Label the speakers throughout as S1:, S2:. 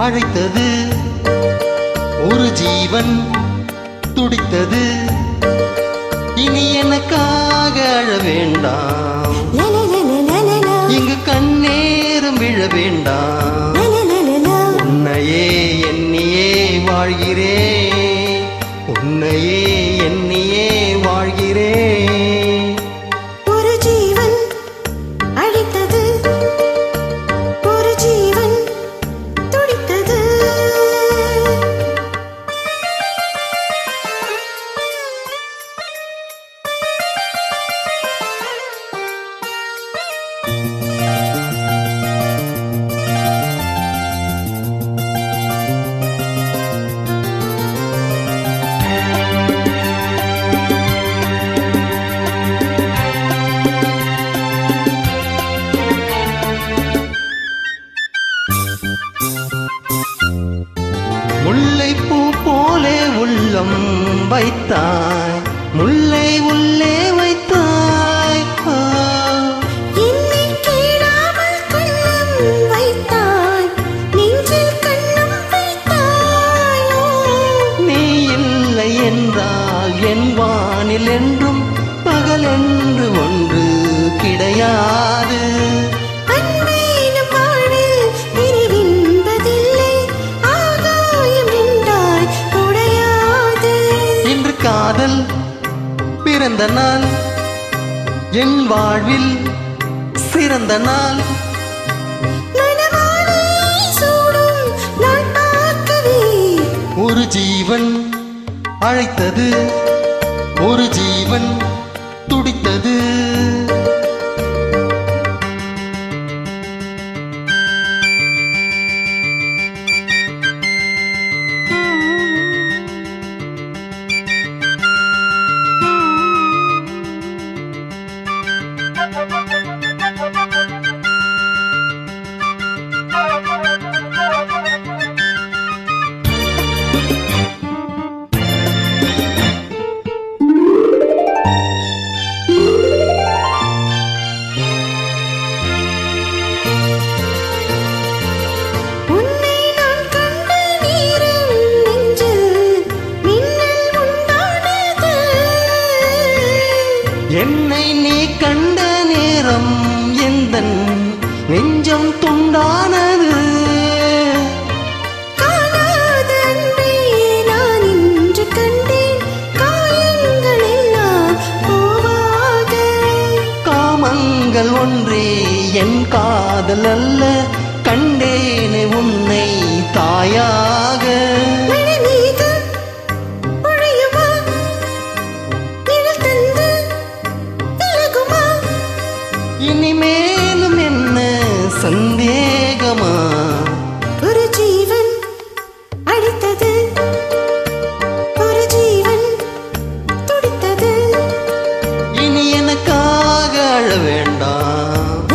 S1: அழைத்தது ஒரு ஜீவன் துடித்தது. இனி எனக்காக அழ வேண்டாம், இங்கு கண்ணேறும் விழ வேண்டாம். உன்னையே எண்ணியே வாழ்கிறேன், உன்னையே எண்ணியே வாழ்கிறேன்.
S2: ஒரு ஜீவன் அழைத்தது, ஒரு ஜீவன் துடித்தது.
S1: முல்லைப்பூ போலே உள்ளம் வைத்தாய், முல்லை உள்ளே வைத்தாய்.
S2: என்னை கேளாமல் கண்ணம் வைத்தாய், நெஞ்சில் கண்ணம் வைத்தாய்.
S1: நீ இல்லை என்றால் என் வானில் என்றும் பகல் என்று ஒன்று கிடையாது. காதல் பிறந்த நாள், என் வாழ்வில் சிறந்த நாள். ஒரு ஜீவன் அழைத்தது, ஒரு ஜீவன் துடித்தது. என்னை நீ கண்ட நேரம் எந்தன் நெஞ்சம் துண்டானது.
S2: நான் இன்று கண்டேன் காயங்கள் எல்லாம் போவாக.
S1: காமங்கள் ஒன்றே என் காதல் அல்ல, கண்டேனே உன்னை தாயாக. இனிமேலும் என்ன சந்தேகமா?
S2: ஒரு ஜீவன் அழைத்தது, ஒரு ஜீவன் துடித்தது.
S1: இனி எனக்காக அழ வேண்டாம்,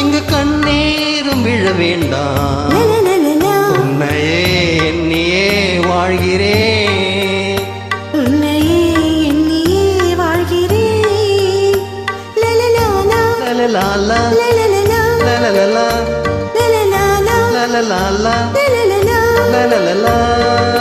S1: இங்கு கண்ணீரும் விழ வேண்டாம். உன்னையே எண்ணியே வாழ்கிறேன்,
S2: உன்னையே எண்ணியே வாழ்கிறேன்.
S1: la la la la la la la la la la la la la la la la la la